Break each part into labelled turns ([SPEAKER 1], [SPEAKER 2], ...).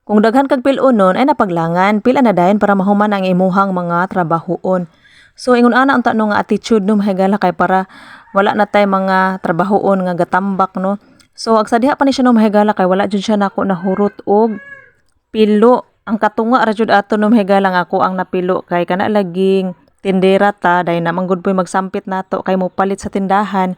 [SPEAKER 1] Kung daghan kag pilunon ay napaglangan, pila na dayon para mahuman ang imuhang mga trabahoon. So ingon ana unta no nga attitude no mahigala kay para wala na tay mga trabahoon nga gatambak no. So ag sa diha pa ni siya no mahigala kay wala jud siya nako nahurot og pilo. Ang katunga ra jud ato no mahigala nga ako ang napilo kay kana laging tindera ta dahil na manggod po'y magsampit nato kay mo palit sa tindahan.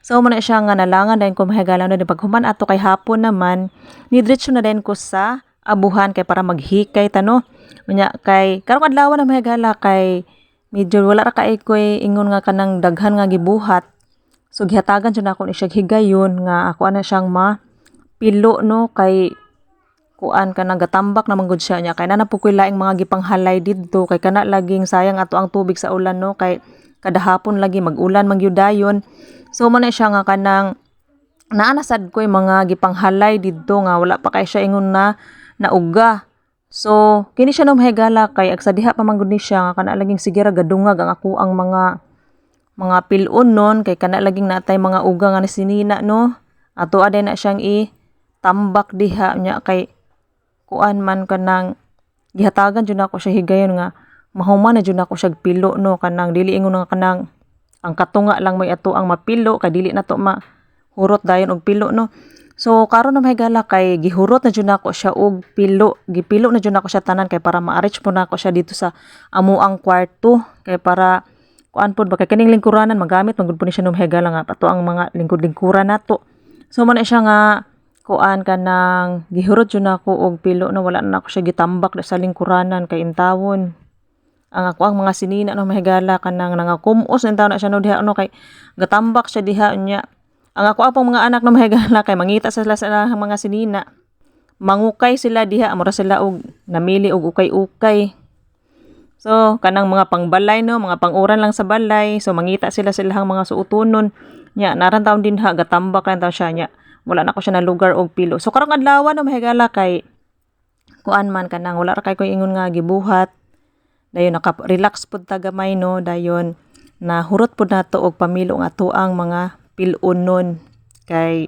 [SPEAKER 1] So mo na siya nga nalangan dahil ko mahigala no din paghuman ato kay hapon naman ni diretso na din ko sa abuhan kay para maghikay tano. Unya kay karong adlaw na mahigala kay medyo wala ra kay koy ingon nga kanang daghan nga gibuhat. So gihatagan jud ako ni siya higayon nga ako ana siyang mapilo no kay kuan ka gatambak na manggod siya niya kay na po koy laing mga gipanghalay didto kay kana laging sayang ato ang tubig sa ulan no kay kada hapon lagi mag-ulan magyudayon. So mo na siya nga kanang naanasad koy mga gipanghalay didto nga wala pa kay siya ingon na nauga. So kini siya no mahigala kay ag sa diha pa manggod ni siya nga kana laging sige ra gadungag ang ako ang mga pilon nun kay kana laging natay mga uga nga sinina no. Ato aday na siyang tambak diha nya kay kuan man kanang gihatagan jud nako siya higayon nga mahuman na jud nako siya pilo no kanang dili ingon nga kanang ang katunga lang may ato ang mapilo kay dili nato mahurot dayon og pilo no. So karon na mahigala kay gihurot na jud nako siya og pilo, gipilo na jud nako siya tanan kay para ma-arrange po nako siya dito sa amuang kwarto kay para kuan pod ba kay kining lingkuranan magamit magud po ni siya no mahigala nga pato ang mga lingkod-lingkuran nato. So man siya nga kuan kanang gihurot jud nako og pilo na wala na ako siya gitambak sa lingkuranan kay intawon ang ako ang mga sinina no mahigala kanang nangakumos intaw na siya no diha no kay gatambak siya diha unya. Ang ako apong mga anak no mahigala kay mangita sila sa mga sinina. Mangukay sila diha amura sila og namili og ukay-ukay. So kanang mga pangbalay no, mga panguran lang sa balay. So mangita sila silahang mga suutonon. Nya naran taon din ha gatambak lang taw siya nya. Wala na ko siya na lugar og pilo. So karong adlaw no mahigala kay kuan man kanang wala ra kay ko ingon nga gibuhat. Dayon naka-relax pud ta gamay no, dayon nahurot pud nato og pamilo nga ato ang mga pilunon kay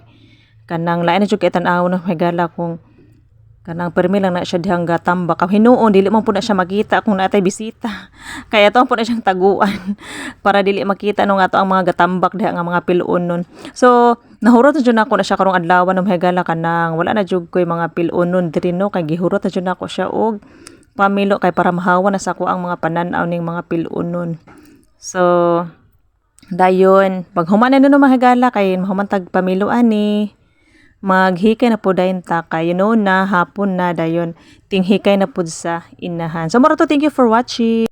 [SPEAKER 1] kanang lain na jud kay tan-aw no mahigala kung kanang permi lang na siya dihang gatambak hinuon dili man pud na siya makita kung natay bisita kay ato pud na siyang taguan para dili makita no nga ato ang mga gatambak diha nga mga pilunon. So nahurot na jud nako na siya karong adlaw no mahigala kanang wala na jud koy mga pilunon diri no kay gihurot na jud nako siya og pamilo kay para mahawa na sa ko ang mga panan-aw ning mga pilunon. So dayon pag human na no mahigala kay mahuman tag pamilo ani maghikay na po dayon ta kay na hapon na dayon tinghikay na pud sa inahan. So moro to, thank you for watching.